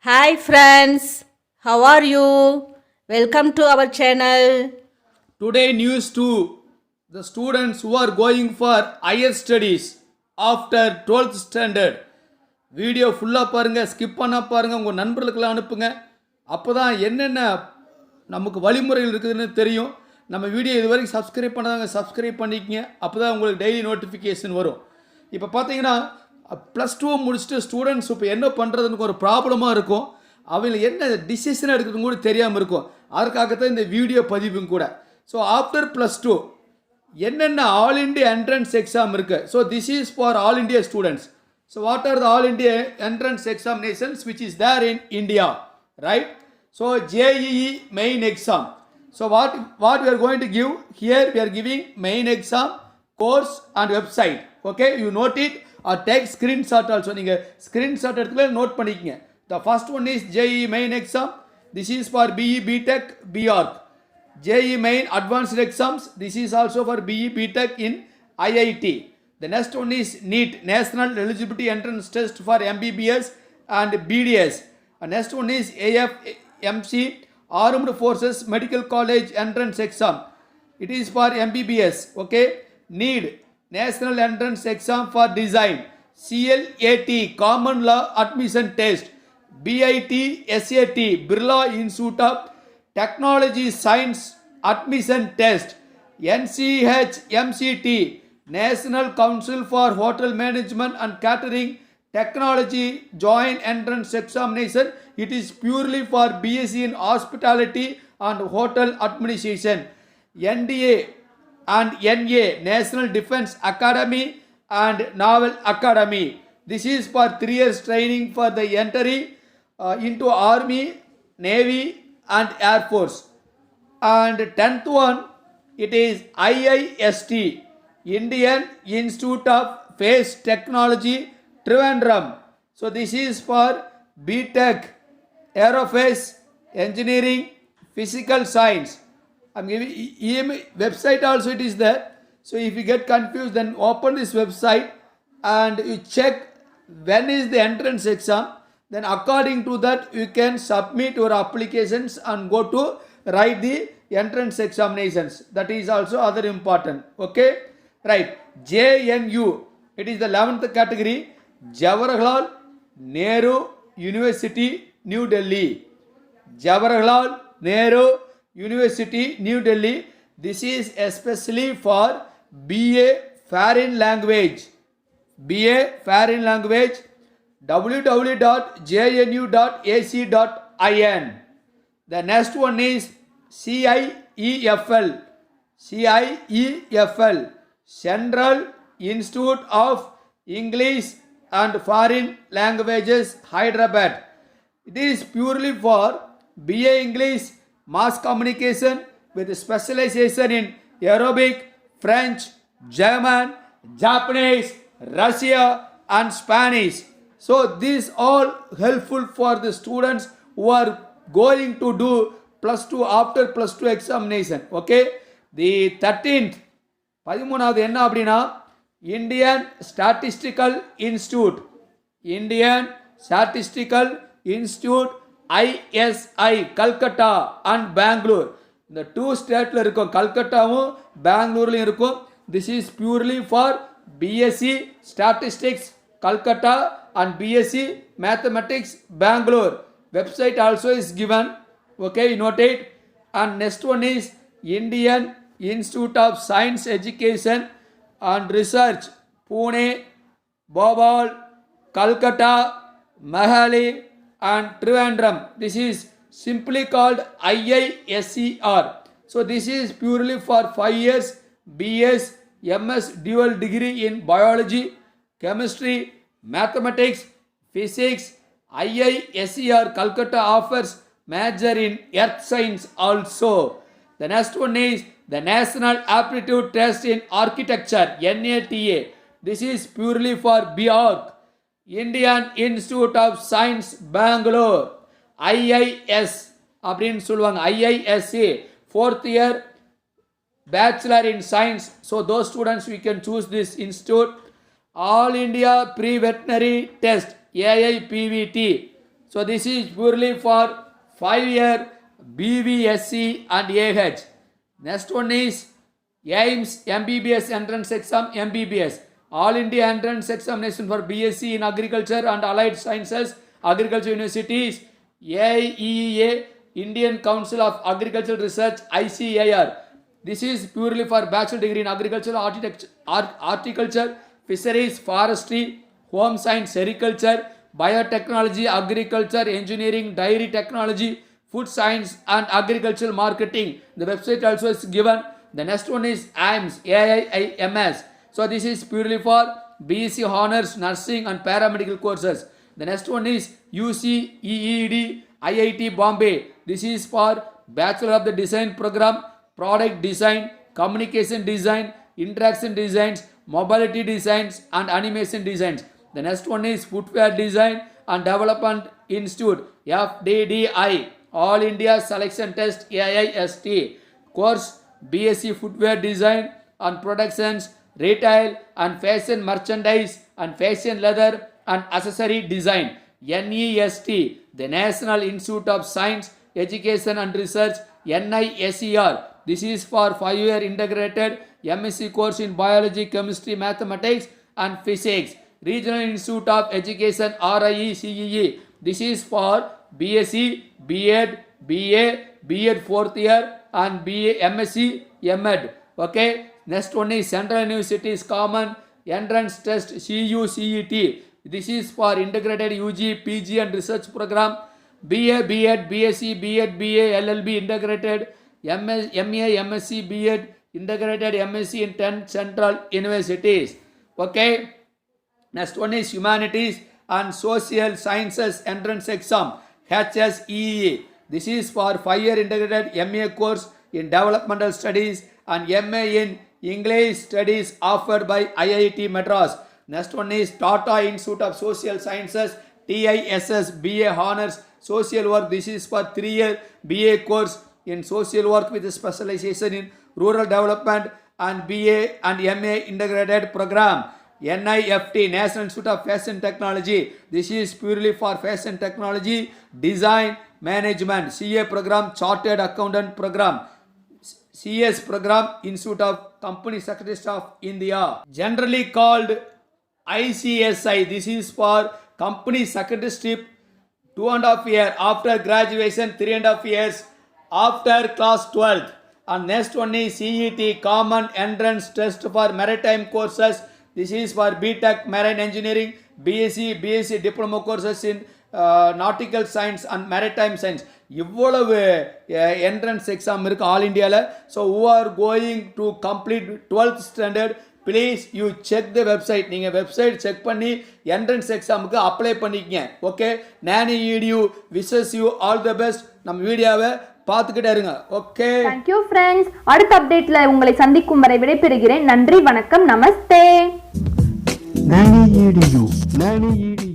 Hi friends, how are you? Welcome to our channel. Today news to the students who are going for higher studies after 12th standard. Video ஃபுல்லாக பாருங்கள், skip பண்ணால் பாருங்கள், உங்கள் நண்பர்களுக்கெல்லாம் அனுப்புங்க. அப்போ தான் என்னென்ன நமக்கு வழிமுறைகள் இருக்குதுன்னு தெரியும். நம்ம வீடியோ இது வரைக்கும் சப்ஸ்கிரைப் பண்ணாதாங்க, சப்ஸ்கிரைப் பண்ணிக்கங்க. அப்போ தான் உங்களுக்கு டெய்லி நோட்டிஃபிகேஷன் வரும். இப்போ பார்த்தீங்கன்னா +2 முடிச்சுட்டு ஸ்டூடெண்ட்ஸ் இப்போ என்ன பண்ணுறதுன்னு ஒரு ப்ராப்ளமாக இருக்கும். அவங்களுக்கு என்ன டிசிஷன் எடுக்கிறதுன்னு கூட தெரியாமல் இருக்கும். அதற்காகத்தான் இந்த வீடியோ பதிவும் கூட. ஸோ ஆஃப்டர் +2 என்னென்ன ஆல் இண்டியா என்ட்ரன்ஸ் எக்ஸாம் இருக்குது. So this is for all India students. So what are the all India entrance examinations which is there in India, right? So JEE main exam. So what we are going to give here, we are giving main exam, course and website. Okay, you note it or take screenshot also. நீங்க screenshot எடுத்துல note பண்ணிக்கங்க. The first one is JEE main exam. This is for BE BTech BArch. JEE main advanced exams. This is also for BE BTech in IIT. The next one is NEET, National Eligibility Entrance Test for MBBS and BDS. And next one is AFMC, Armed Forces Medical College Entrance Exam. It is for MBBS. Okay. NEED, National Entrance Exam for Design. CLAT, Common Law Admission Test. BIT, SAT, Birla Institute of Technology Science Admission Test. NCH, MCT, National Council for Hotel Management and Catering Technology Joint Entrance Examination. It is purely for BSc in Hospitality and Hotel Administration. NDA and NA, National Defense Academy and Naval Academy. This is for 3 years training for the entry into Army, Navy and Air Force. And 10th one, it is IIST, Indian Institute of Space Technology, Trivandrum. So this is for BTech, Aerospace Engineering, Physical Science. I'm giving website also it is there. So if you get confused, then open this website and you check when is the entrance exam. Then according to that you can submit your applications and go to write the entrance examinations. That is also other important. Okay. Right, JNU, it is the 11th category, Jawaharlal Nehru University, New Delhi. Jawaharlal Nehru University, New Delhi. This is especially for BA Foreign Language. BA Foreign Language, www.jnu.ac.in. The next one is CIEFL. CIEFL, Central Institute of English and Foreign Languages, Hyderabad. It is purely for BA English Mass Communication with specialization in Arabic, French, German, Japanese, Russia and Spanish. So these all helpful for the students who are going to do +2 after +2 examination. Okay. The 13th, 13வது என்ன அப்படின்னா Indian statistical institute. Indian statistical institute ISI, Calcutta and Bangalore. இந்த 2 ஸ்டேட்டில் இருக்கும், கல்கட்டாவும் பெங்களூர்லையும் இருக்கும். This is purely for BSc statistics Calcutta and BSc mathematics Bangalore. Website also is given. Okay, you note it. And next one is Indian Institute of Science Education and Research, Pune, Bhopal, Calcutta, Mohali and Trivandrum. This is simply called IISER. So this is purely for 5 years BS MS dual degree in biology, chemistry, mathematics, physics. IISER Calcutta offers major in earth science also. The next one is the National Aptitude Test in Architecture, NATA. This is purely for BArch, Indian Institute of Science, Bangalore. IIS அப்படின்னு சொல்லுவாங்க, IISA 4th year Bachelor in Science. So those students we can choose this institute. All India Pre-Veterinary Test, AIPVT. So this is purely for 5-year BVSC and AH. Next one is AIMS MBBS entrance exam MBBS. All India entrance examination for BSc in Agriculture and Allied Sciences, Agriculture Universities, AEA, Indian Council of Agricultural Research, ICAR. This is purely for bachelor degree in agriculture, horticulture, fisheries, forestry, home science, sericulture, biotechnology, agriculture, engineering, dairy technology, food science and agricultural marketing. The website also is given. The next one is AIMS, AIIMS. So this is purely for BSc Honors, Nursing and Paramedical courses. The next one is UCEED, IIT Bombay. This is for Bachelor of the Design program, Product Design, Communication Design, Interaction Designs, Mobility Designs and Animation Designs. The next one is Footwear Design and Development Institute, FDDI, All India Selection Test, AIST. Course BSc Footwear Design and Productions, Retail and Fashion Merchandise and Fashion Leather and Accessory Design, NEST. The National Institute of Science, Education and Research, NISER. This is for 5-year integrated MSc course in Biology, Chemistry, Mathematics and Physics. Regional Institute of Education, RIECEE. This is for BSc, BEd, BA, BEd 4th year and BA, MSc, MEd. Okay. Next one is Central Universities Common Entrance Test, CUCET. This is for integrated UG, PG and research program. BA, BEd, BSc, BEd, BA, LLB integrated, MA, MSc, BEd integrated, MSc in 10 central universities. Okay. Next one is Humanities and Social Sciences Entrance Exam, HSEE. This is for 5-year integrated MA course in Developmental Studies and MA in English Studies offered by IIT Madras. Next one is Tata Institute of Social Sciences, TISS, BA Honors Social Work. This is for 3-year BA course in Social Work with a specialization in Rural Development and BA and MA integrated program. NIFT, National Institute of Fashion Technology. This is purely for fashion technology, design, management. CA program, Chartered Accountant program. CS program, Institute of Company Secretary of India. Generally called ICSI. This is for Company Secretaryship, 2.5 years after graduation, 3.5 years after class 12th. And next one is CET, Common Entrance Test for Maritime courses. This is for BTech Marine Engineering, BSc Diploma courses in Nautical Science and Maritime Science. இவ்வளவு entrance exam இருக்குது ஆல் இண்டியாவில். So who are going to complete 12th standard, please you check the website. நீங்கள் website check பண்ணி entrance எக்ஸாமுக்கு apply பண்ணிக்கங்க. Okay. Nani EDU wishes you all the best. நம்ம வீடியோவை பார்த்துக்கிட்டே இருங்க. Okay, thank you friends. அடுத்த அப்டேட்ல உங்களை சந்திக்கும் வரை விடைபெறுகிறேன். நன்றி, வணக்கம், நமஸ்தே. நானி EDU